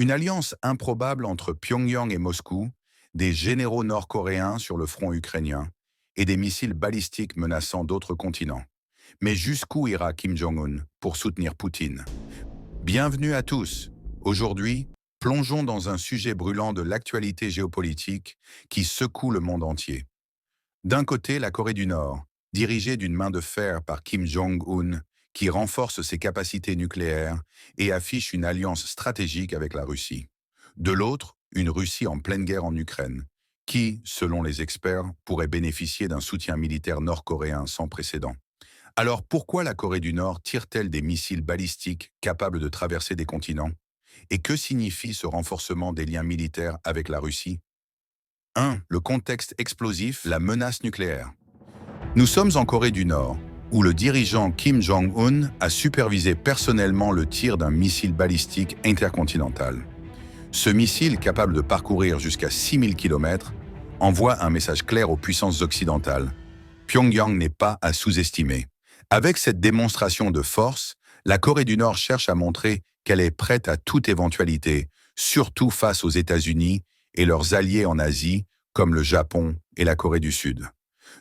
Une alliance improbable entre Pyongyang et Moscou, des généraux nord-coréens sur le front ukrainien et des missiles balistiques menaçant d'autres continents. Mais jusqu'où ira Kim Jong-un pour soutenir Poutine? Bienvenue à tous. Aujourd'hui, plongeons dans un sujet brûlant de l'actualité géopolitique qui secoue le monde entier. D'un côté, la Corée du Nord, dirigée d'une main de fer par Kim Jong-un, qui renforce ses capacités nucléaires et affiche une alliance stratégique avec la Russie. De l'autre, une Russie en pleine guerre en Ukraine, qui, selon les experts, pourrait bénéficier d'un soutien militaire nord-coréen sans précédent. Alors pourquoi la Corée du Nord tire-t-elle des missiles balistiques capables de traverser des continents? Et que signifie ce renforcement des liens militaires avec la Russie? 1. Le contexte explosif, la menace nucléaire. Nous sommes en Corée du Nord, où le dirigeant Kim Jong-un a supervisé personnellement le tir d'un missile balistique intercontinental. Ce missile, capable de parcourir jusqu'à 6000 km, envoie un message clair aux puissances occidentales. Pyongyang n'est pas à sous-estimer. Avec cette démonstration de force, la Corée du Nord cherche à montrer qu'elle est prête à toute éventualité, surtout face aux États-Unis et leurs alliés en Asie, comme le Japon et la Corée du Sud.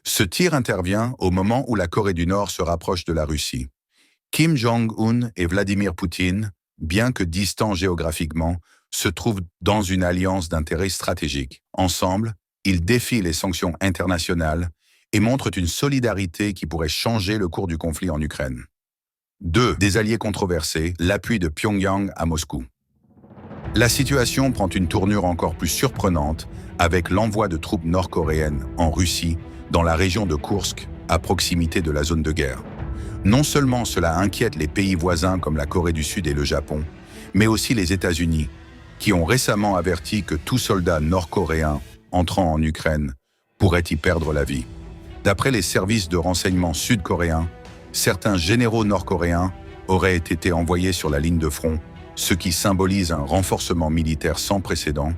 Ce tir intervient au moment où la Corée du Nord se rapproche de la Russie. Kim Jong-un et Vladimir Poutine, bien que distants géographiquement, se trouvent dans une alliance d'intérêts stratégiques. Ensemble, ils défient les sanctions internationales et montrent une solidarité qui pourrait changer le cours du conflit en Ukraine. 2. Des alliés controversés, l'appui de Pyongyang à Moscou. La situation prend une tournure encore plus surprenante avec l'envoi de troupes nord-coréennes en Russie, dans la région de Koursk, à proximité de la zone de guerre. Non seulement cela inquiète les pays voisins comme la Corée du Sud et le Japon, mais aussi les États-Unis, qui ont récemment averti que tout soldat nord-coréen entrant en Ukraine pourrait y perdre la vie. D'après les services de renseignement sud-coréens, certains généraux nord-coréens auraient été envoyés sur la ligne de front, ce qui symbolise un renforcement militaire sans précédent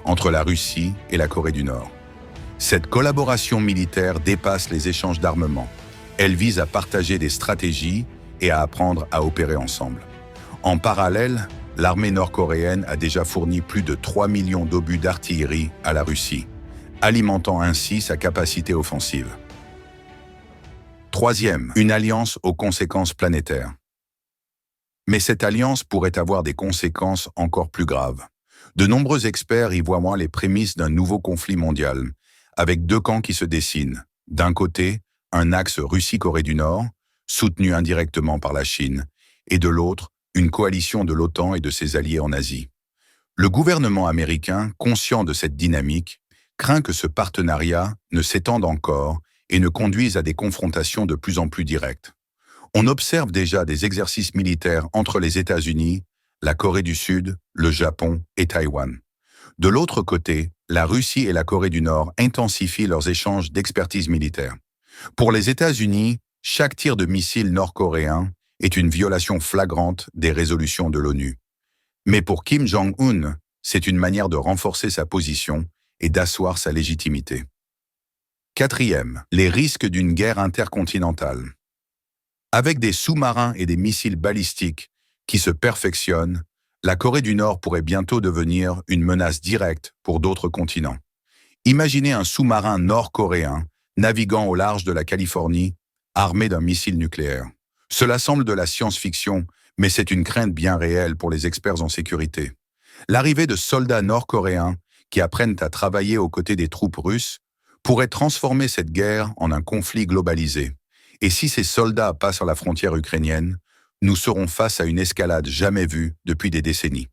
entre la Russie et la Corée du Nord. Cette collaboration militaire dépasse les échanges d'armement. Elle vise à partager des stratégies et à apprendre à opérer ensemble. En parallèle, l'armée nord-coréenne a déjà fourni plus de 3 millions d'obus d'artillerie à la Russie, alimentant ainsi sa capacité offensive. Troisième, une alliance aux conséquences planétaires. Mais cette alliance pourrait avoir des conséquences encore plus graves. De nombreux experts y voient moins les prémices d'un nouveau conflit mondial, avec deux camps qui se dessinent. D'un côté, un axe Russie-Corée du Nord, soutenu indirectement par la Chine, et de l'autre, une coalition de l'OTAN et de ses alliés en Asie. Le gouvernement américain, conscient de cette dynamique, craint que ce partenariat ne s'étende encore et ne conduise à des confrontations de plus en plus directes. On observe déjà des exercices militaires entre les États-Unis, la Corée du Sud, le Japon et Taïwan. De l'autre côté, la Russie et la Corée du Nord intensifient leurs échanges d'expertise militaire. Pour les États-Unis, chaque tir de missile nord-coréen est une violation flagrante des résolutions de l'ONU. Mais pour Kim Jong-un, c'est une manière de renforcer sa position et d'asseoir sa légitimité. Quatrième, les risques d'une guerre intercontinentale. Avec des sous-marins et des missiles balistiques qui se perfectionnent, la Corée du Nord pourrait bientôt devenir une menace directe pour d'autres continents. Imaginez un sous-marin nord-coréen naviguant au large de la Californie, armé d'un missile nucléaire. Cela semble de la science-fiction, mais c'est une crainte bien réelle pour les experts en sécurité. L'arrivée de soldats nord-coréens qui apprennent à travailler aux côtés des troupes russes pourrait transformer cette guerre en un conflit globalisé. Et si ces soldats passent à la frontière ukrainienne, nous serons face à une escalade jamais vue depuis des décennies.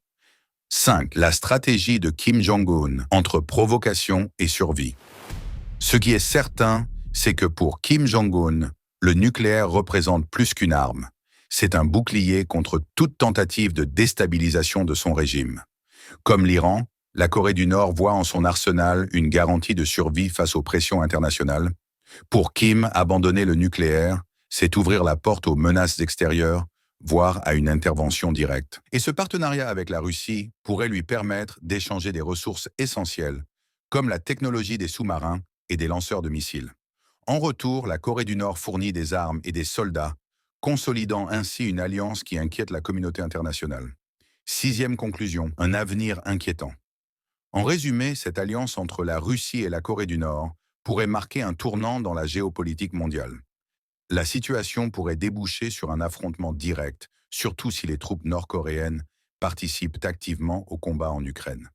5. La stratégie de Kim Jong-un entre provocation et survie. Ce qui est certain, c'est que pour Kim Jong-un, le nucléaire représente plus qu'une arme. C'est un bouclier contre toute tentative de déstabilisation de son régime. Comme l'Iran, la Corée du Nord voit en son arsenal une garantie de survie face aux pressions internationales. Pour Kim, abandonner le nucléaire, c'est ouvrir la porte aux menaces extérieures, voire à une intervention directe. Et ce partenariat avec la Russie pourrait lui permettre d'échanger des ressources essentielles, comme la technologie des sous-marins et des lanceurs de missiles. En retour, la Corée du Nord fournit des armes et des soldats, consolidant ainsi une alliance qui inquiète la communauté internationale. Sixième conclusion, un avenir inquiétant. En résumé, cette alliance entre la Russie et la Corée du Nord pourrait marquer un tournant dans la géopolitique mondiale. La situation pourrait déboucher sur un affrontement direct, surtout si les troupes nord-coréennes participent activement au combat en Ukraine.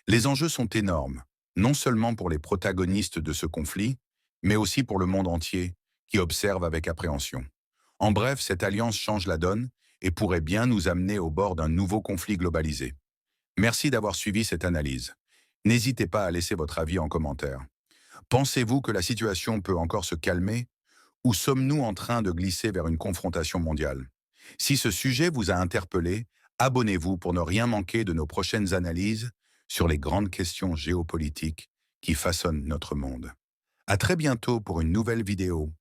Les enjeux sont énormes, non seulement pour les protagonistes de ce conflit, mais aussi pour le monde entier, qui observe avec appréhension. En bref, cette alliance change la donne et pourrait bien nous amener au bord d'un nouveau conflit globalisé. Merci d'avoir suivi cette analyse. N'hésitez pas à laisser votre avis en commentaire. Pensez-vous que la situation peut encore se calmer ou sommes-nous en train de glisser vers une confrontation mondiale? Si ce sujet vous a interpellé, abonnez-vous pour ne rien manquer de nos prochaines analyses sur les grandes questions géopolitiques qui façonnent notre monde. À très bientôt pour une nouvelle vidéo.